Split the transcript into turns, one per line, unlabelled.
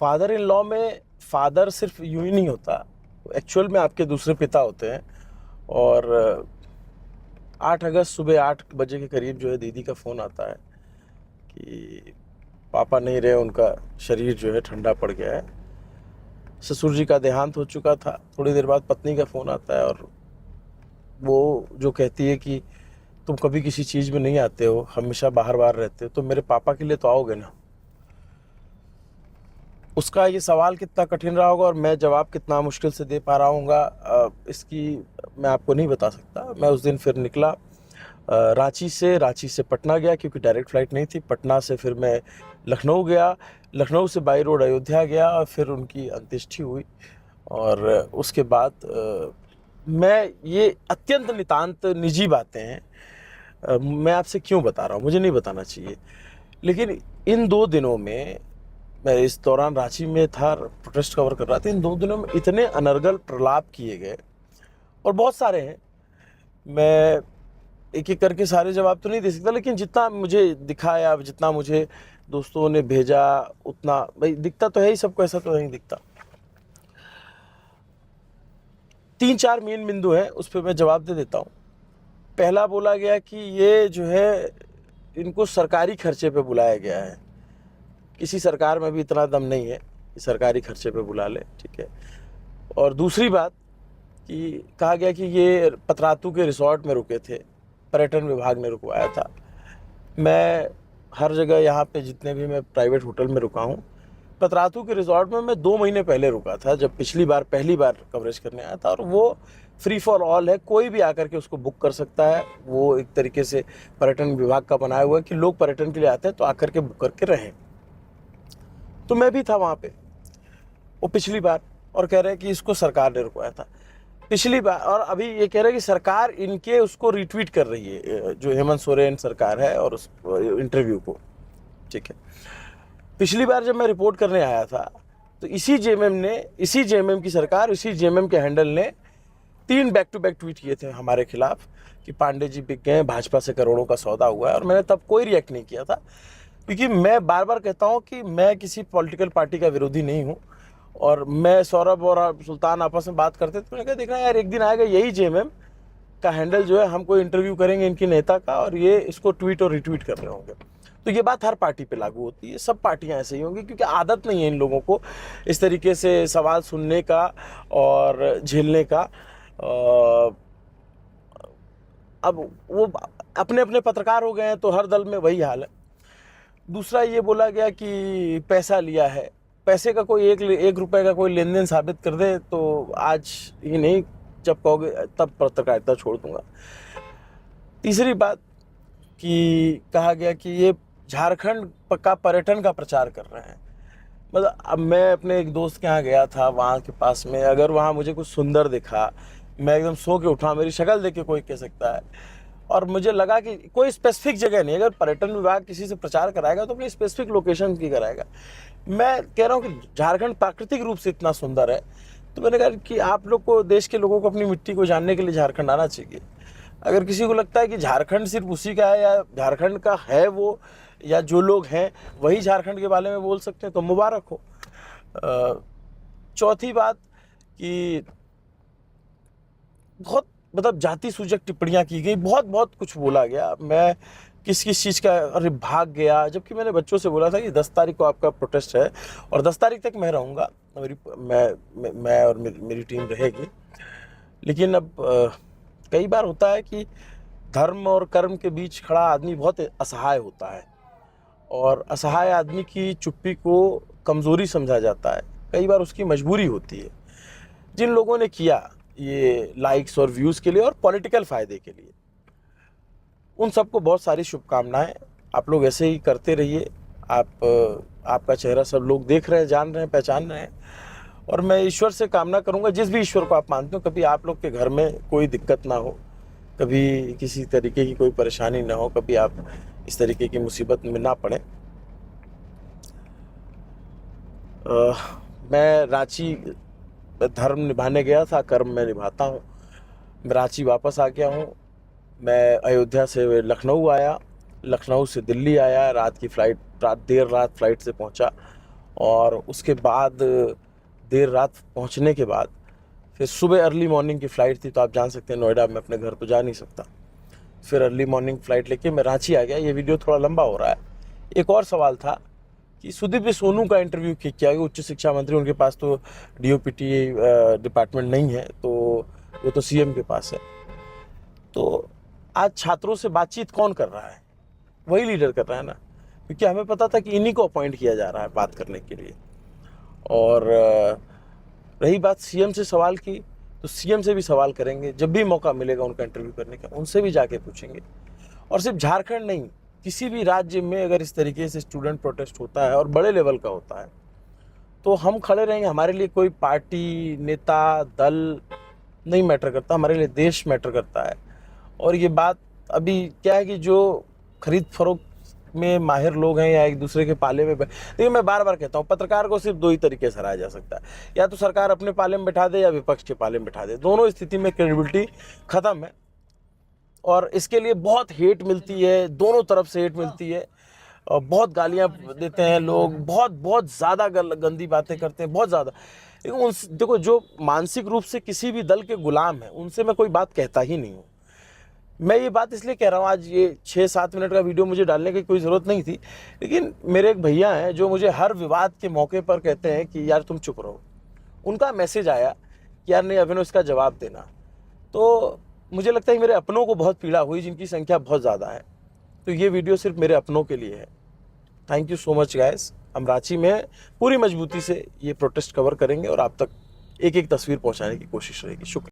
Father in law में father सिर्फ यूं ही नहीं होता, एक्चुअल में आपके दूसरे पिता होते हैं। और 8 अगस्त सुबह 8 बजे के करीब जो है दीदी का फ़ोन आता है कि पापा नहीं रहे, उनका शरीर जो है ठंडा पड़ गया है। ससुर जी का देहांत हो चुका था। थोड़ी देर बाद पत्नी का फ़ोन आता है और वो जो कहती है कि तुम कभी किसी चीज़ में नहीं आते हो, हमेशा बाहर बाहर रहते हो, तो मेरे पापा के लिए तो आओगे ना। उसका ये सवाल कितना कठिन रहा होगा और मैं जवाब कितना मुश्किल से दे पा रहा हूँगा, इसकी मैं आपको नहीं बता सकता। मैं उस दिन फिर निकला रांची से पटना गया, क्योंकि डायरेक्ट फ़्लाइट नहीं थी। पटना से फिर मैं लखनऊ गया, लखनऊ से बाई रोड अयोध्या गया और फिर उनकी अंत्येष्टि हुई। और उसके बाद मैं ये अत्यंत नितांत निजी बातें हैं, मैं आपसे क्यों बता रहा हूँ, मुझे नहीं बताना चाहिए। लेकिन इन 2 दिनों में, मैं इस दौरान रांची में था, प्रोटेस्ट कवर कर रहा था, इन 2 दिनों में इतने अनर्गल प्रलाप किए गए और बहुत सारे हैं। मैं एक-एक करके सारे जवाब तो नहीं दे सकता, लेकिन जितना मुझे दिखा या जितना मुझे दोस्तों ने भेजा उतना भाई दिखता तो है ही सबको, ऐसा तो नहीं दिखता। 3-4 मेन बिंदु हैं, उस पे मैं जवाब दे देता हूँ। पहला बोला गया कि ये जो है इनको सरकारी खर्चे पे बुलाया गया है। किसी सरकार में भी इतना दम नहीं है कि सरकारी खर्चे पे बुला ले, ठीक है। और दूसरी बात कि कहा गया कि ये पतरातू के रिसॉर्ट में रुके थे, पर्यटन विभाग ने रुकवाया था। मैं हर जगह यहाँ पे जितने भी मैं प्राइवेट होटल में रुका हूँ, पतरातू के रिसॉर्ट में मैं 2 महीने पहले रुका था, जब पहली बार कवरेज करने आया था। और वो फ्री फॉर ऑल है, कोई भी आकर के उसको बुक कर सकता है। वो एक तरीके से पर्यटन विभाग का बनाया हुआ है कि लोग पर्यटन के लिए आते हैं तो आकर के बुक करके रहें। तो मैं भी था वहाँ पे वो पिछली बार, और कह रहे हैं कि इसको सरकार ने रुकवाया था पिछली बार। और अभी ये कह रहे हैं कि सरकार इनके उसको रिट्वीट कर रही है, जो हेमंत सोरेन सरकार है, और उस इंटरव्यू को, ठीक है। पिछली बार जब मैं रिपोर्ट करने आया था तो इसी जेएमएम की सरकार, इसी जेएमएम के हैंडल ने 3 बैक टू बैक ट्वीट किए थे हमारे खिलाफ कि पांडे जी बिक गए, भाजपा से करोड़ों का सौदा हुआ है। और मैंने तब कोई रिएक्ट नहीं किया था, क्योंकि मैं बार बार कहता हूं कि मैं किसी पॉलिटिकल पार्टी का विरोधी नहीं हूं। और मैं सौरभ और सुल्तान आपस में बात करते थे, तो मैंने कहा देखना यार, एक दिन आएगा यही जेएमएम का हैंडल जो है हमको इंटरव्यू करेंगे इनकी नेता का, और ये इसको ट्वीट और रिट्वीट कर रहे होंगे। तो ये बात हर पार्टी पे लागू होती है, सब पार्टियां ऐसे ही होंगी, क्योंकि आदत नहीं है इन लोगों को इस तरीके से सवाल सुनने का और झेलने का। अब वो अपने अपने पत्रकार हो गए हैं, तो हर दल में वही हाल है। दूसरा ये बोला गया कि पैसा लिया है, पैसे का कोई 1 रुपए का कोई लेन देन साबित कर दे तो आज ही नहीं, जब कहोगे तब पत्रकारिता छोड़ दूंगा। तीसरी बात कि कहा गया कि ये झारखंड का पर्यटन का प्रचार कर रहे हैं। मतलब अब मैं अपने एक दोस्त के यहाँ गया था, वहाँ के पास में अगर वहाँ मुझे कुछ सुंदर दिखा, मैं एकदम सो के उठा, मेरी शक्ल देख के कोई कह सकता है। और मुझे लगा कि कोई स्पेसिफिक जगह नहीं, अगर पर्यटन विभाग किसी से प्रचार कराएगा तो अपनी स्पेसिफिक लोकेशन की कराएगा। मैं कह रहा हूँ कि झारखंड प्राकृतिक रूप से इतना सुंदर है, तो मैंने कहा कि आप लोग को, देश के लोगों को अपनी मिट्टी को जानने के लिए झारखंड आना चाहिए। अगर किसी को लगता है कि झारखंड सिर्फ उसी का है, या झारखंड का है वो, या जो लोग हैं वही झारखंड के बारे में बोल सकते हैं, तो मुबारक हो। चौथी बात कि बहुत मतलब जाति सूचक टिप्पणियां की गई, बहुत बहुत कुछ बोला गया। मैं किस किस चीज़ का, अरे भाग गया, जबकि मैंने बच्चों से बोला था कि 10 तारीख को आपका प्रोटेस्ट है और 10 तारीख तक मैं रहूँगा, मैं और मेरी टीम रहेगी। लेकिन अब कई बार होता है कि धर्म और कर्म के बीच खड़ा आदमी बहुत असहाय होता है, और असहाय आदमी की चुप्पी को कमज़ोरी समझा जाता है, कई बार उसकी मजबूरी होती है। जिन लोगों ने किया ये लाइक्स और व्यूज़ के लिए और पॉलिटिकल फ़ायदे के लिए, उन सबको बहुत सारी शुभकामनाएं। आप लोग ऐसे ही करते रहिए। आपका चेहरा सब लोग देख रहे हैं, जान रहे हैं, पहचान रहे हैं। और मैं ईश्वर से कामना करूंगा, जिस भी ईश्वर को आप मानते हो, कभी आप लोग के घर में कोई दिक्कत ना हो, कभी किसी तरीके की कोई परेशानी ना हो, कभी आप इस तरीके की मुसीबत में ना पड़े। मैं रांची धर्म निभाने गया था, कर्म में निभाता हूँ। मैं रांची वापस आ गया हूँ। मैं अयोध्या से लखनऊ आया, लखनऊ से दिल्ली आया, देर रात फ्लाइट से पहुँचा, और उसके बाद देर रात पहुंचने के बाद फिर सुबह अर्ली मॉर्निंग की फ़्लाइट थी, तो आप जान सकते हैं नोएडा में अपने घर तो जा नहीं सकता। फिर अर्ली मॉर्निंग फ़्लाइट लेके मैं रांची आ गया। ये वीडियो थोड़ा लंबा हो रहा है। एक और सवाल था कि सुदीप सोनू का इंटरव्यू किया गया, उच्च शिक्षा मंत्री, उनके पास तो DOPT डिपार्टमेंट नहीं है, तो वो तो CM के पास है। तो आज छात्रों से बातचीत कौन कर रहा है? वही लीडर कर रहा है ना, क्योंकि हमें पता था कि इन्हीं को अपॉइंट किया जा रहा है बात करने के लिए। और रही बात CM से सवाल की, तो CM से भी सवाल करेंगे जब भी मौका मिलेगा उनका इंटरव्यू करने का, उनसे भी जाके पूछेंगे। और सिर्फ झारखंड नहीं, किसी भी राज्य में अगर इस तरीके से स्टूडेंट प्रोटेस्ट होता है और बड़े लेवल का होता है, तो हम खड़े रहेंगे। हमारे लिए कोई पार्टी, नेता, दल नहीं मैटर करता, हमारे लिए देश मैटर करता है। और ये बात अभी क्या है कि जो खरीद फरोख्त में माहिर लोग हैं या एक दूसरे के पाले में देखिए, मैं बार बार कहता हूँ, पत्रकार को सिर्फ दो ही तरीके से हराया जा सकता है, या तो सरकार अपने पाले में बैठा दे या विपक्ष के पाले में बैठा दे। दोनों स्थिति में क्रेडिबिलिटी खत्म है। और इसके लिए बहुत हेट मिलती है, दोनों तरफ से हेट मिलती है, और बहुत गालियां देते हैं लोग, बहुत ज़्यादा गंदी बातें करते हैं, बहुत ज़्यादा। लेकिन उन देखो, जो मानसिक रूप से किसी भी दल के गुलाम हैं, उनसे मैं कोई बात कहता ही नहीं हूँ। मैं ये बात इसलिए कह रहा हूँ, आज ये 6-7 मिनट का वीडियो मुझे डालने की कोई ज़रूरत नहीं थी, लेकिन मेरे एक भैया हैं जो मुझे हर विवाद के मौके पर कहते हैं कि यार तुम चुप रहो। उनका मैसेज आया कि यार नहीं, अभिनव इसका जवाब देना। तो मुझे लगता है मेरे अपनों को बहुत पीड़ा हुई, जिनकी संख्या बहुत ज़्यादा है। तो ये वीडियो सिर्फ मेरे अपनों के लिए है। Thank you so much guys. हम रांची में पूरी मजबूती से ये प्रोटेस्ट कवर करेंगे और आप तक एक एक तस्वीर पहुंचाने की कोशिश रहेगी। शुक्रिया।